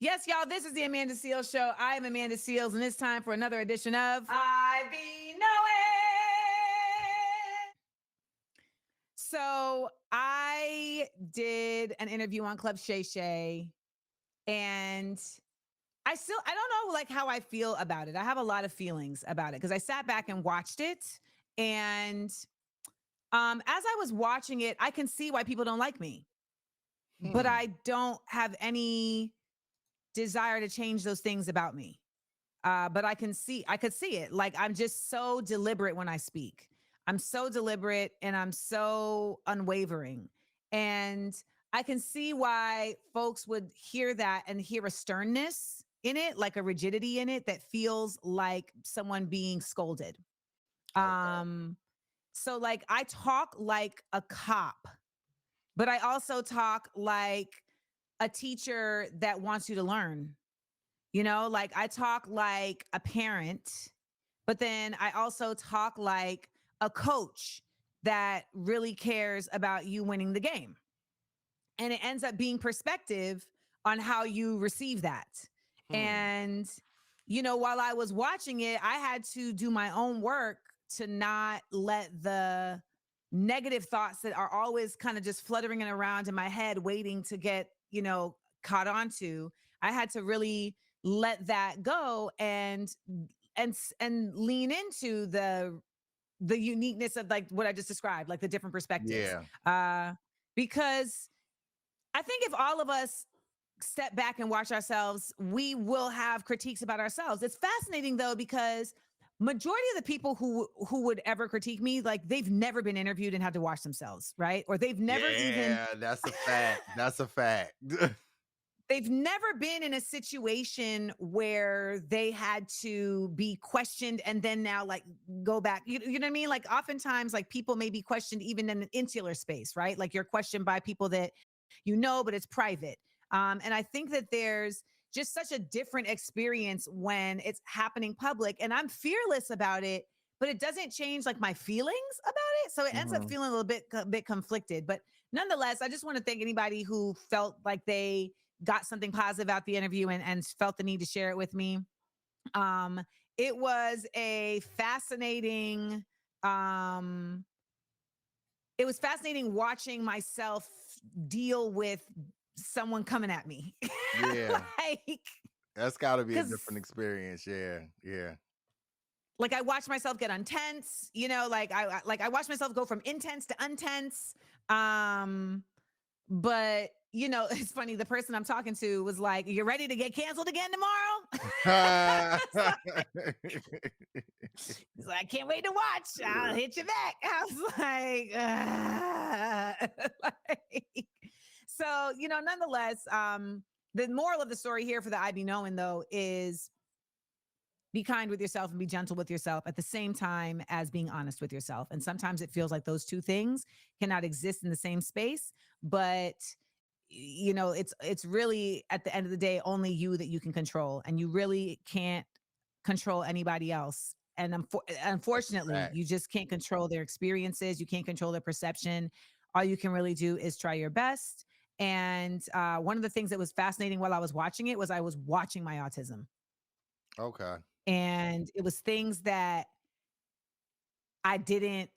Yes, y'all, this is the Amanda Seales Show. I am Amanda Seales, and it's time for another edition of I be knowing. So I did an interview on Club Shay, and I don't know like how I feel about it. I have a lot of feelings about it because I sat back and watched it. And as I was watching it, I can see why people don't like me, but I don't have any desire to change those things about me. But I could see it. Like I'm just so deliberate when I speak. I'm so deliberate and I'm so unwavering. And I can see why folks would hear that and hear a sternness in it, like a rigidity in it that feels like someone being scolded. Okay. So like I talk like a cop, but I also talk like a teacher that wants you to learn. You know, like I talk like a parent, but then I also talk like a coach that really cares about you winning the game. And it ends up being perspective on how you receive that. Hmm. And, you know, while I was watching it, I had to do my own work to not let the negative thoughts that are always kind of just fluttering around in my head, waiting to get, you know, caught onto. I had to really let that go and lean into the uniqueness of like what I just described, like the different perspectives. Yeah. Because I think if all of us step back and watch ourselves, we will have critiques about ourselves. It's fascinating though, because majority of the people who would ever critique me, like they've never been interviewed and had to watch themselves, right? Or Yeah, that's a fact. That's a fact. they've never been in a situation where they had to be questioned and then now like go back. You know what I mean? Like oftentimes like people may be questioned even in an insular space, right? Like you're questioned by people that you know, but it's private. And I think that there's just such a different experience when it's happening public, and I'm fearless about it, but it doesn't change like my feelings about it. So it ends up Mhm. feeling a little bit conflicted. But nonetheless, I just want to thank anybody who felt like they got something positive out the interview and felt the need to share it with me. Um, it was a fascinating, um, it was fascinating watching myself deal with someone coming at me. Yeah. like, That's gotta be a cause different experience. Yeah. Yeah. like I watched myself get untense, you know, like I watched myself go from intense to untense. Um, But, you know, it's funny. The person I'm talking to was like, "You're ready to get canceled again tomorrow?" He's like, "I can't wait to watch. I'll hit you back." I was like, like so, you know, nonetheless, the moral of the story here for the I Be Knowing though is be kind with yourself and be gentle with yourself at the same time as being honest with yourself. And sometimes it feels like those two things cannot exist in the same space, but you know, it's really at the end of the day only you that you can control, and you really can't control anybody else. And That's a unfortunately, fact. you just can't control their experiences. You can't control their perception. All you can really do is try your best. And one of the things that was fascinating while I was watching it was I was watching my autism, Okay. and it was things that I didn't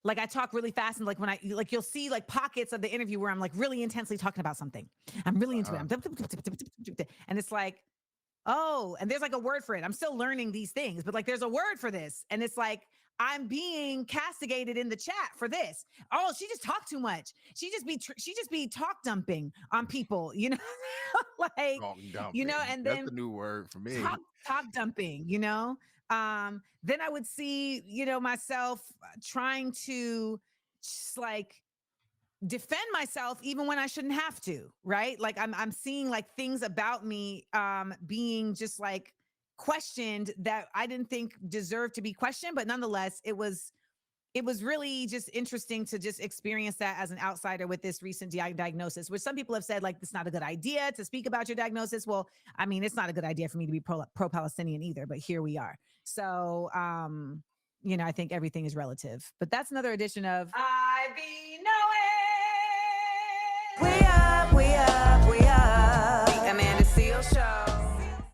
like. I talk really fast, and like when I like, you'll see like pockets of the interview where I'm like really intensely talking about something. I'm really into it. Uh-huh. And it's like, oh, and there's like a word for it. I'm still learning these things, but like there's a word for this, and it's like I'm being castigated in the chat for this. Oh, she just talked too much. She just be talk dumping on people, you know, like Talk you know, dumping. and That's then a new word for talk me. talk dumping, you know. Then I would see, you know, myself trying to just like defend myself even when I shouldn't have to, right? Like I'm seeing like things about me being just like questioned that I didn't think deserved to be questioned, but nonetheless, it was really just interesting to just experience that as an outsider with this recent diagnosis, which some people have said like it's not a good idea to speak about your diagnosis. Well, I mean, it's not a good idea for me to be pro-Palestinian either, but here we are. So, you know, I think everything is relative. But that's another edition of I be